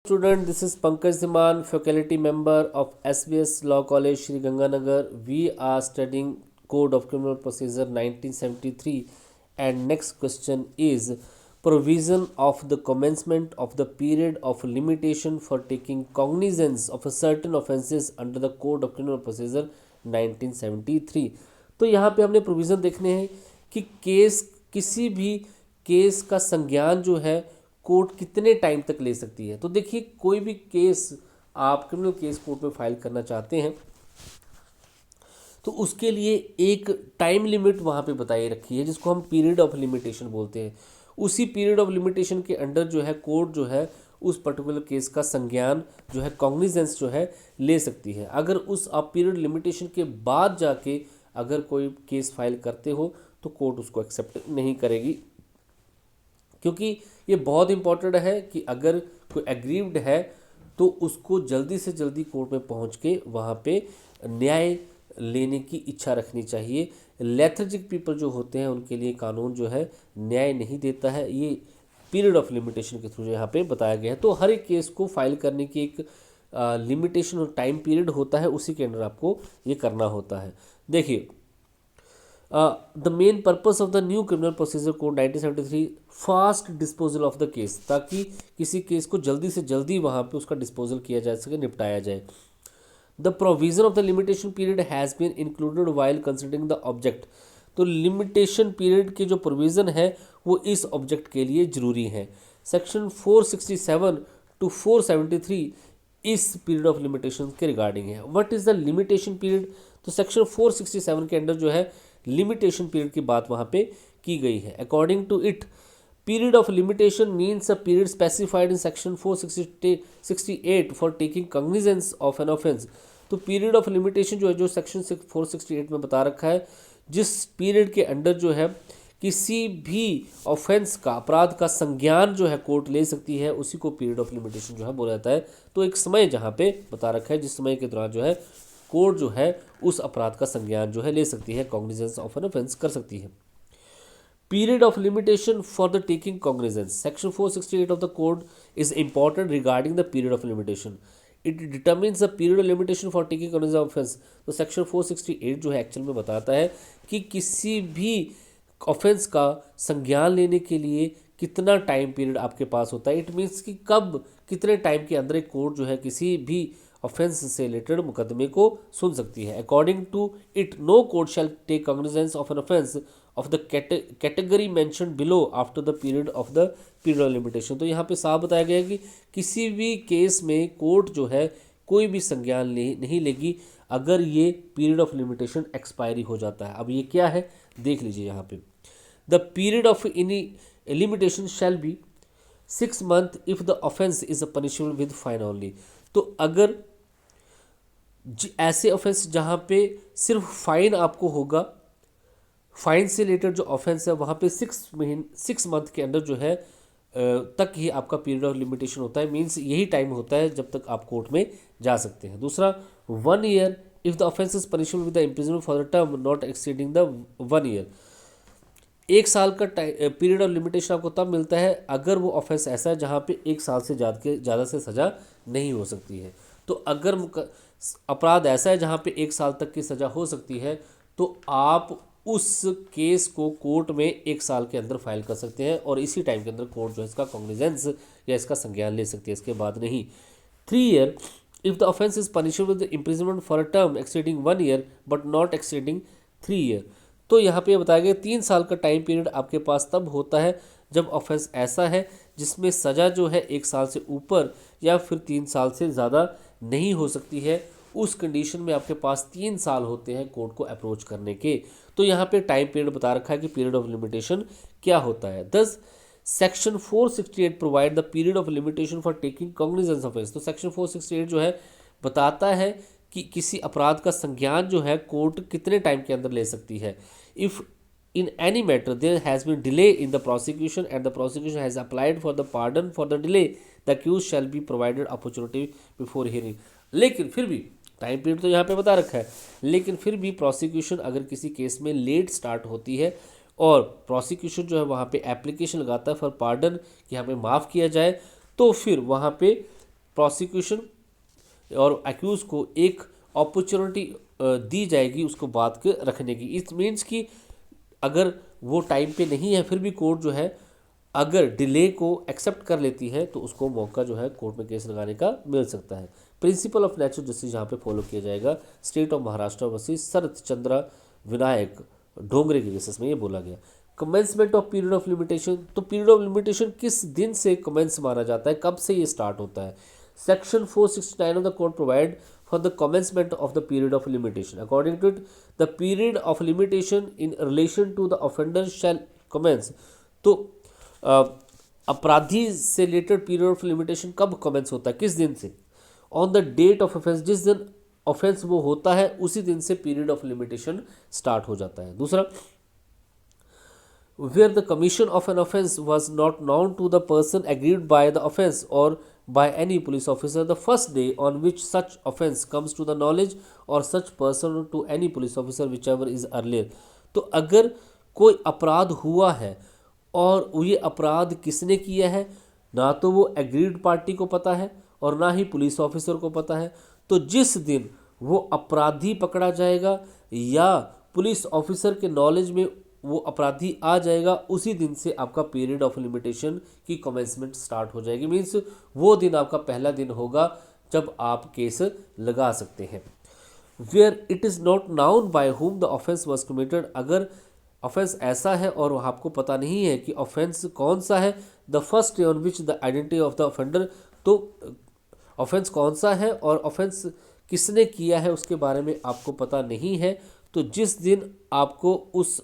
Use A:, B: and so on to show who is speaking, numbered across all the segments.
A: Student, this is Pankaj Dhiman, faculty member of SBS Law College, Shri Ganganagar. We are studying Code of Criminal Procedure 1973, and next question is provision of the commencement of the period of limitation for taking cognizance of a certain offences under the Code of Criminal Procedure 1973. तो यहाँ पे हमने provision देखने हैं कि किसी भी case का संज्ञान जो है कोर्ट कितने टाइम तक ले सकती है। तो देखिए, कोई भी केस आप क्रिमिनल केस कोर्ट में फाइल करना चाहते हैं तो उसके लिए एक टाइम लिमिट वहाँ पे बताई रखी है, जिसको हम पीरियड ऑफ लिमिटेशन बोलते हैं। उसी पीरियड ऑफ लिमिटेशन के अंडर जो है कोर्ट जो है उस पर्टिकुलर केस का संज्ञान जो है कॉग्निजेंस जो है ले सकती है। अगर उस आप पीरियड लिमिटेशन के बाद जाके अगर कोई केस फाइल करते हो तो कोर्ट उसको एक्सेप्ट नहीं करेगी, क्योंकि ये बहुत इंपॉर्टेंट है कि अगर कोई एग्रीव्ड है तो उसको जल्दी से जल्दी कोर्ट में पहुंच के वहाँ पे न्याय लेने की इच्छा रखनी चाहिए। लेथर्जिक पीपल जो होते हैं उनके लिए कानून जो है न्याय नहीं देता है। ये पीरियड ऑफ लिमिटेशन के थ्रू यहाँ पे बताया गया है। तो हर एक केस को फाइल करने की एक लिमिटेशन और टाइम पीरियड होता है, उसी के अंदर आपको ये करना होता है। देखिए, the main purpose of the new criminal procedure code 1973 fast disposal of the case, ताकि किसी केस को जल्दी से जल्दी वहाँ पे उसका डिस्पोजल किया जा सके, निपटाया जाए। The provision of the limitation period has been included while considering the object. तो लिमिटेशन पीरियड के जो प्रोविज़न है वो इस ऑब्जेक्ट के लिए जरूरी है। सेक्शन 467 टू 473 इस पीरियड ऑफ लिमिटेशन के रिगार्डिंग है। What is the limitation period? तो सेक्शन 467 के अंडर जो है लिमिटेशन पीरियड की बात वहाँ पे की गई है। According to it, period of limitation means a period specified in section 468 for taking cognizance of an offence. तो पीरियड ऑफ लिमिटेशन जो है, जो सेक्शन 468 में बता रखा है, जिस पीरियड के अंडर जो है किसी भी ऑफेंस का, अपराध का संज्ञान जो है कोर्ट ले सकती है, उसी को पीरियड ऑफ लिमिटेशन जो है बोला जाता है। तो एक समय जहाँ पे बता रखा है जिस समय के दौरान जो है कोर्ट जो है उस अपराध का संज्ञान जो है ले सकती है, कॉग्निजेंस ऑफ एन ऑफेंस कर सकती है। Period of limitation for the taking cognizance, section 468 of the code is important regarding the period of limitation. It determines the period of limitation for taking cognizance of offence. तो section 468 जो है actual में बताता है कि किसी भी offence का संज्ञान लेने के लिए कितना टाइम पीरियड आपके पास होता है। इट मीन्स कि कब, कितने टाइम के अंदर एक कोर्ट जो है किसी भी ऑफेंस से रिलेटेड मुकदमे को सुन सकती है। According to it, no court shall take cognizance of an offence of the category mention below after the period of limitation. तो यहाँ पे साफ बताया गया है कि किसी भी केस में कोर्ट जो है कोई भी संज्ञान नहीं लेगी अगर ये पीरियड ऑफ लिमिटेशन एक्सपायरी हो जाता है। अब ये क्या है देख लीजिए यहाँ पे। The period of any limitation shall be 6 months if the offence is a punishable with fine only. तो अगर ऐसे ऑफेंस जहाँ पे सिर्फ फाइन आपको होगा, फाइन से रिलेटेड जो ऑफेंस है वहाँ पे 6 मंथ के अंदर जो है तक ही आपका पीरियड ऑफ लिमिटेशन होता है। मींस यही टाइम होता है जब तक आप कोर्ट में जा सकते हैं। दूसरा, 1 year if the offence is punishable with the imprisonment for the term not exceeding the 1 year। 1 साल का पीरियड ऑफ लिमिटेशन आपको तब मिलता है अगर वो ऑफेंस ऐसा है जहाँ पे 1 साल से ज़्यादा से सज़ा नहीं हो सकती है। तो अगर अपराध ऐसा है जहाँ पे 1 साल तक की सज़ा हो सकती है तो आप उस केस को कोर्ट में 1 साल के अंदर फाइल कर सकते हैं और इसी टाइम के अंदर कोर्ट जो है इसका कॉग्निजेंस या इसका संज्ञान ले सकती है, इसके बाद नहीं। 3 year if the offence is punishable with imprisonment for a term exceeding 1 year but not exceeding 3 year। तो यहाँ पे बताया गया 3 साल का टाइम पीरियड आपके पास तब होता है जब ऑफेंस ऐसा है जिसमें सज़ा जो है 1 साल से ऊपर या फिर 3 साल से ज़्यादा नहीं हो सकती है। उस कंडीशन में आपके पास 3 साल होते हैं कोर्ट को अप्रोच करने के। तो यहाँ पे टाइम पीरियड बता रखा है कि पीरियड ऑफ लिमिटेशन क्या होता है। दस, section 468 provide the period of limitation for taking cognizance offence. तो सेक्शन 468 जो है बताता है कि किसी अपराध का संज्ञान जो है कोर्ट कितने टाइम के अंदर ले सकती है। If in any matter there has been delay in the prosecution and the prosecution has applied for the pardon for the delay, the accused shall be provided opportunity before hearing। लेकिन फिर भी time period तो यहाँ पे बता रखा है, लेकिन फिर भी प्रोसिक्यूशन अगर किसी केस में लेट स्टार्ट होती है और प्रोसिक्यूशन जो है वहाँ पे एप्लीकेशन लगाता है फॉर पार्डन कि यहाँ पे माफ़ किया जाए, तो फिर वहाँ पे प्रोसिक्यूशन और एक्यूज को एक अपॉर्चुनिटी दी जाएगी उसको बात के रखने की। इट मीन्स कि अगर वो टाइम पे नहीं है फिर भी कोर्ट जो है अगर डिले को एक्सेप्ट कर लेती है तो उसको मौका जो है कोर्ट में केस लगाने का मिल सकता है। प्रिंसिपल ऑफ नेचुरल जस्टिस यहाँ पे फॉलो किया जाएगा स्टेट ऑफ महाराष्ट्र वर्सेस शरत चंद्र विनायक डोंगरे के केसेस में ये बोला गया। Commencement of period of limitation, तो पीरियड ऑफ लिमिटेशन किस दिन से कमेंस माना जाता है, कब से ये स्टार्ट होता है। Section 469 of the code provide for the commencement of the period of limitation. According to it, the period of limitation in relation to the offender shall commence. तो अपराधी से रिलेटेड पीरियड ऑफ लिमिटेशन कब commence होता है, किस दिन से? On the date of offence, जिस दिन ऑफेंस वो होता है उसी दिन से पीरियड ऑफ लिमिटेशन स्टार्ट हो जाता है। दूसरा, where the commission of an offence was not known to the person aggrieved by the offence or by any police officer the first day on which such offence comes to the knowledge or such person to any police officer whichever is earlier। तो अगर कोई अपराध हुआ है और ये अपराध किसने किया है, ना तो वो एग्रीड पार्टी को पता है और ना ही पुलिस ऑफिसर को पता है, तो जिस दिन वो अपराधी पकड़ा जाएगा या पुलिस ऑफिसर के नॉलेज में वो अपराधी आ जाएगा उसी दिन से आपका पीरियड ऑफ लिमिटेशन की कमेंसमेंट स्टार्ट हो जाएगी। मीन्स वो दिन आपका पहला दिन होगा जब आप केस लगा सकते हैं। Where it is not known by whom the offence was committed, अगर ऑफेंस ऐसा है और आपको पता नहीं है कि ऑफेंस कौन सा है, the first day on which the identity of the offender, तो ऑफेंस कौन सा है और ऑफेंस किसने किया है उसके बारे में आपको पता नहीं है, तो जिस दिन आपको उस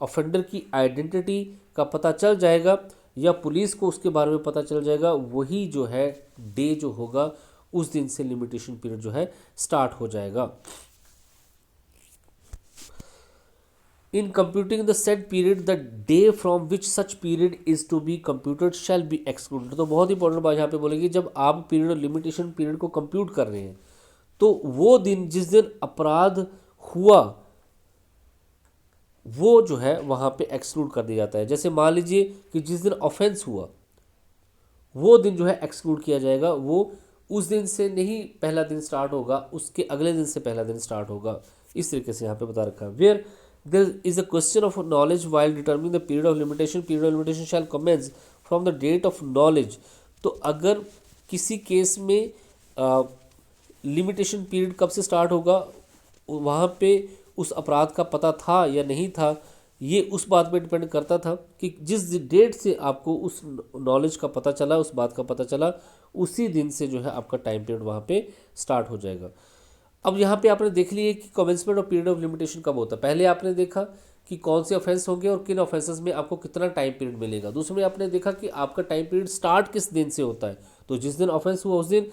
A: ऑफेंडर की आइडेंटिटी का पता चल जाएगा या पुलिस को उसके बारे में पता चल जाएगा, वही जो है डे जो होगा उस दिन से लिमिटेशन पीरियड जो है स्टार्ट हो जाएगा। In computing the set period the day from which such period is to be computed shall be excluded. तो बहुत इंपॉर्टेंट बात यहाँ पे बोलेगी, जब आप पीरियड और लिमिटेशन पीरियड को कंप्यूट कर रहे हैं तो वो दिन जिस दिन अपराध हुआ वो जो है वहाँ पे एक्सक्लूड कर दिया जाता है। जैसे मान लीजिए कि जिस दिन ऑफेंस हुआ वो दिन जो है एक्सक्लूड किया जाएगा, वो उस दिन से नहीं पहला दिन स्टार्ट होगा, उसके अगले दिन से पहला दिन स्टार्ट होगा। इस तरीके से यहाँ पे बता रखा है। Where there is a question of knowledge while determining the period of limitation, period of limitation shall commence from the date of knowledge. तो अगर किसी केस में लिमिटेशन पीरियड कब से स्टार्ट होगा, वहाँ पे उस अपराध का पता था या नहीं था, ये उस बात पे डिपेंड करता था कि जिस डेट से आपको उस नॉलेज का पता चला, उस बात का पता चला, उसी दिन से जो है आपका टाइम पीरियड वहाँ पे स्टार्ट हो जाएगा। अब यहाँ पे आपने देख लिया कि commencement of period of limitation कब होता है। पहले आपने देखा कि कौन से ऑफेंस होंगे और किन ऑफेंसेस में आपको कितना टाइम पीरियड मिलेगा। दूसरे में आपने देखा कि आपका टाइम पीरियड स्टार्ट किस दिन से होता है, तो जिस दिन ऑफेंस हुआ उस दिन,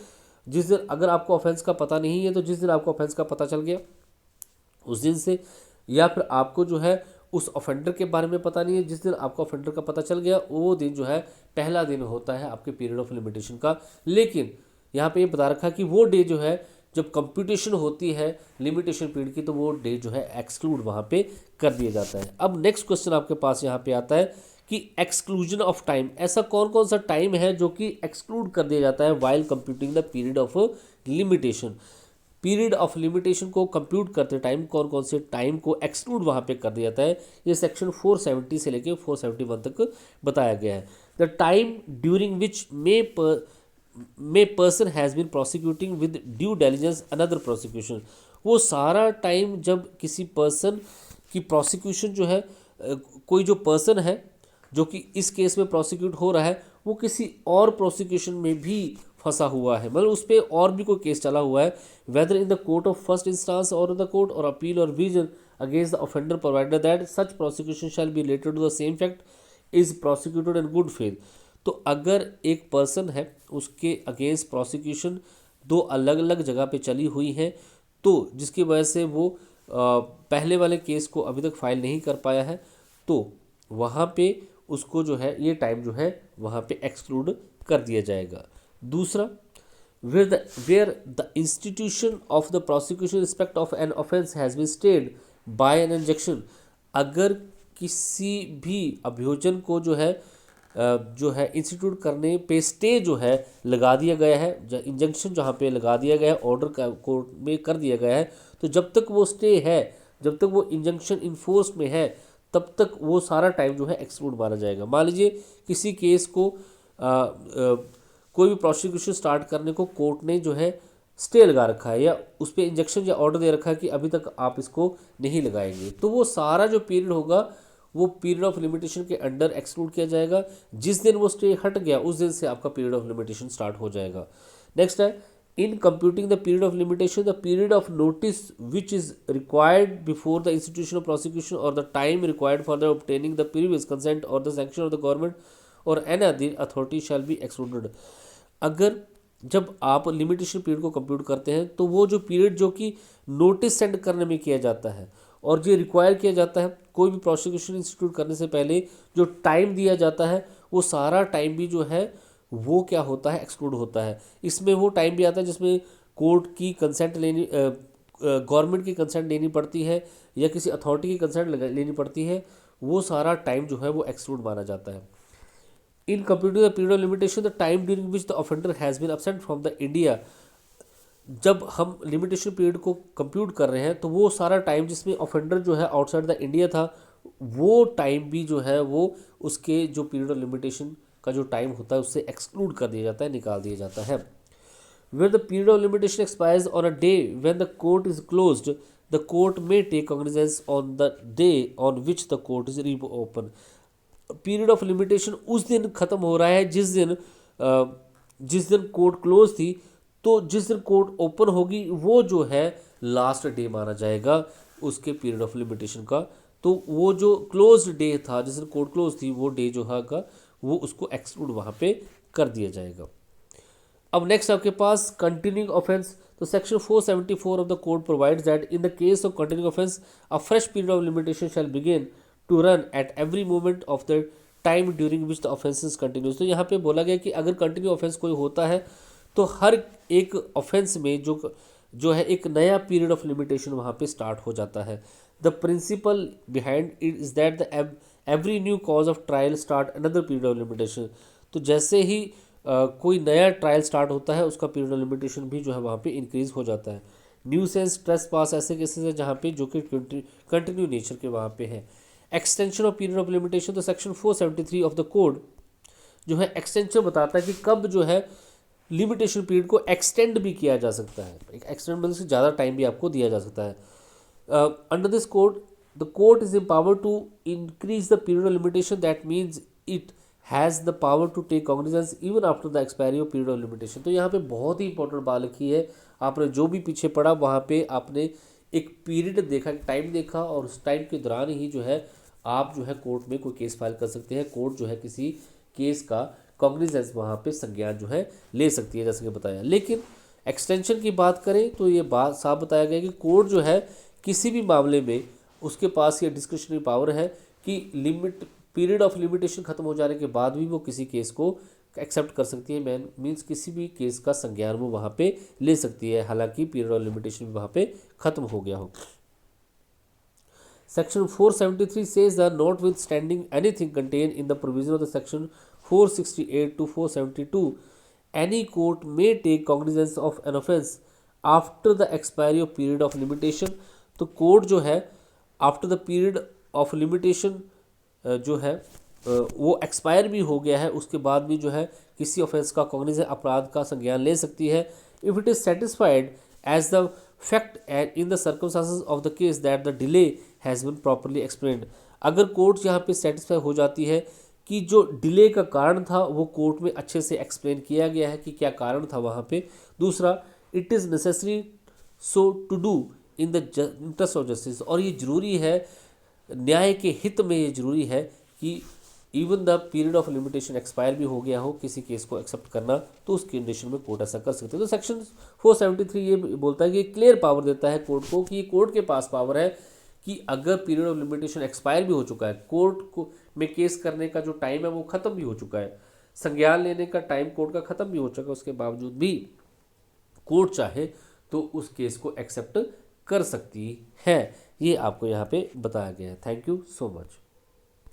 A: जिस दिन अगर आपको ऑफेंस का पता नहीं है तो जिस दिन आपको ऑफेंस का पता चल गया उस दिन से, या फिर आपको जो है उस ऑफेंडर के बारे में पता नहीं है, जिस दिन आपको ऑफेंडर का पता चल गया वो दिन जो है पहला दिन होता है आपके पीरियड ऑफ लिमिटेशन का। लेकिन यहाँ पे ये बता रखा कि वो डे जो है जब कंप्यूटेशन होती है लिमिटेशन पीरियड की, तो वो डे जो है एक्सक्लूड वहाँ पे कर दिया जाता है। अब नेक्स्ट क्वेश्चन आपके पास यहाँ पे आता है कि एक्सक्लूजन ऑफ टाइम, ऐसा कौन कौन सा टाइम है जो कि एक्सक्लूड कर दिया जाता है while computing the period of limitation. Period of limitation को कंप्यूट करते टाइम कौन कौन से टाइम को एक्सक्लूड वहाँ पे कर दिया जाता है, ये सेक्शन 470 से लेके 471 तक बताया गया है। The time during which may person has been prosecuting with due diligence another prosecution, वो सारा टाइम जब किसी पर्सन की प्रोसिक्यूशन जो है, कोई जो पर्सन है जो कि इस केस में प्रोसिक्यूट हो रहा है वो किसी और प्रोसिक्यूशन में भी फंसा हुआ है, मतलब उस पर और भी कोई केस चला हुआ है, whether in the court of first instance or the court or appeal or revision against the offender provided that such prosecution shall be related to the same fact is prosecuted in good faith. तो अगर एक person है उसके against prosecution दो अलग अलग जगह पे चली हुई है, तो जिसकी वजह से वो पहले वाले केस को अभी तक फाइल नहीं कर पाया है, तो वहाँ पे उसको जो है ये टाइम जो है वहाँ पे एक्सक्लूड कर दिया जाएगा। दूसरा, where the institution of the prosecution respect of an offence has been stayed by an injunction, अगर किसी भी अभियोजन को जो है जो है इंस्टीट्यूट करने पे स्टे जो है लगा दिया गया है, इंजंक्शन जहाँ पे लगा दिया गया है, ऑर्डर का कोर्ट में कर दिया गया है, तो जब तक वो स्टे है, जब तक वो इंजंक्शन इन्फोर्स में है, तब तक वो सारा टाइम जो है एक्सक्लूड माना जाएगा। मान लीजिए किसी केस को कोई भी प्रोसिक्यूशन स्टार्ट करने को कोर्ट ने जो है स्टे लगा रखा है, या उस पर इंजेक्शन या ऑर्डर दे रखा है कि अभी तक आप इसको नहीं लगाएंगे, तो वो सारा जो पीरियड होगा वो पीरियड ऑफ लिमिटेशन के अंडर एक्सक्लूड किया जाएगा। जिस दिन वो स्टे हट गया उस दिन से आपका पीरियड ऑफ लिमिटेशन स्टार्ट हो जाएगा। नेक्स्ट है, in computing the period of limitation the period of notice which is required before the institution of prosecution or the time required for the obtaining the previous consent or the sanction of the government or an other authority shall be excluded. अगर जब आप limitation period को compute करते हैं तो वो जो period जो कि नोटिस सेंड करने में किया जाता है और जो रिक्वायर किया जाता है कोई भी प्रोसिक्यूशन इंस्टीट्यूट करने से पहले जो टाइम दिया जाता है, वो सारा टाइम भी जो है वो क्या होता है, एक्सक्लूड होता है। इसमें वो टाइम भी आता है जिसमें कोर्ट की कंसेंट लेनी, गवर्नमेंट की कंसेंट लेनी पड़ती है या किसी अथॉरिटी की कंसेंट लेनी पड़ती है, वो सारा टाइम जो है वो एक्सक्लूड माना जाता है। In computing the period of limitation the time during which the offender has been absent from the India, जब हम लिमिटेशन पीरियड को कंप्यूट कर रहे हैं तो वो सारा टाइम जिसमें ऑफेंडर जो है आउटसाइड द इंडिया था, वो टाइम भी जो है वो उसके जो पीरियड ऑफ लिमिटेशन का जो टाइम होता है उससे एक्सक्लूड कर दिया जाता है, निकाल दिया जाता है। When the period of limitation expires on a day when the court is closed, the court may take cognizance on the day on which the court is reopened. Period of limitation उस दिन खत्म हो रहा है जिस दिन court close थी, तो जिस दिन कोर्ट ओपन होगी वो जो है लास्ट डे माना जाएगा उसके पीरियड ऑफ लिमिटेशन का। तो वो जो क्लोज डे था जिस दिन कोर्ट क्लोज थी, वो डे जो है वो उसको एक्सक्लूड वहाँ पे कर दिया जाएगा। अब नेक्स्ट आपके पास कंटिन्यूइंग ऑफेंस। तो section 474 of the code provides that in the case of continuing offence a fresh period of limitation shall begin to run at every moment of the time during which the offences continues. तो यहाँ पे बोला गया कि अगर continue offence कोई होता है तो हर एक ऑफेंस में जो है एक नया पीरियड ऑफ लिमिटेशन वहाँ पे स्टार्ट हो जाता है। The principle behind it is that the every new cause of trial start another period of limitation. तो जैसे ही कोई नया ट्रायल स्टार्ट होता है उसका पीरियड ऑफ लिमिटेशन भी जो है वहाँ पे इंक्रीज हो जाता है। न्यूसेंस, ट्रेस पास ऐसे केसेस है जहाँ पे जो कि कंटिन्यू नेचर के वहाँ पे है। Extension of period of limitation, तो सेक्शन 473 ऑफ द कोड जो है एक्सटेंशन बताता है कि कब जो है लिमिटेशन पीरियड को एक्सटेंड भी किया जा सकता है। एक्सटेंड मतलब से ज़्यादा टाइम भी आपको दिया जा सकता है। Under this code the court is empowered to increase the period of limitation, that means it has the power to take cognizance even after the expiry of period of limitation. तो यहाँ पे बहुत ही इंपॉर्टेंट बात लिखी है, आपने जो भी पीछे पढ़ा वहाँ पे आपने एक पीरियड देखा, टाइम देखा, और उस टाइम के दौरान ही जो है आप जो है कोर्ट में कोई केस फाइल कर सकते हैं। कोर्ट जो है किसी केस का कॉग्निजेंस वहाँ पे संज्ञान जो है ले सकती है, जैसे कि बताया। लेकिन एक्सटेंशन की बात करें तो ये बात साफ बताया गया कि कोर्ट जो है किसी भी मामले में उसके पास ये डिस्क्रिशनरी पावर है कि पीरियड ऑफ लिमिटेशन खत्म हो जाने के बाद भी वो किसी केस को एक्सेप्ट कर सकती है। मीन्स किसी भी केस का संज्ञान वो वहाँ पे ले सकती है, हालांकि पीरियड ऑफ लिमिटेशन भी वहाँ पे खत्म हो गया हो। Section 473 says that notwithstanding anything contained in the provision of the section 468 to 472, any court may take cognizance of an offence after the expiry of period of limitation। तो court जो है after the period of limitation जो है वो expire भी हो गया है, उसके बाद भी जो है किसी ऑफेंस का कॉग्निजेंस अपराध का संज्ञान ले सकती है if it is satisfied as the fact and in the circumstances of the case that the delay has been properly explained. अगर कोर्ट यहाँ पे सेटिस्फाई हो जाती है कि जो डिले का कारण था वो कोर्ट में अच्छे से एक्सप्लेन किया गया है कि क्या कारण था वहाँ पे। दूसरा, it is necessary so to do in the interest of justice, और ये जरूरी है, न्याय के हित में ये जरूरी है कि even the period of limitation expire भी हो गया हो, किसी केस को एक्सेप्ट करना, तो उस कंडीशन में कोर्ट ऐसा कर सकते हैं। तो सेक्शन 473 ये बोलता है कि क्लियर पावर देता है कोर्ट को कि ये कोर्ट के पास पावर है कि अगर पीरियड ऑफ लिमिटेशन एक्सपायर भी हो चुका है, कोर्ट को में केस करने का जो टाइम है वो ख़त्म भी हो चुका है, संज्ञान लेने का टाइम कोर्ट का ख़त्म भी हो चुका है, उसके बावजूद भी कोर्ट चाहे तो उस केस को एक्सेप्ट कर सकती है। ये आपको यहाँ पे बताया गया है। Thank you so much.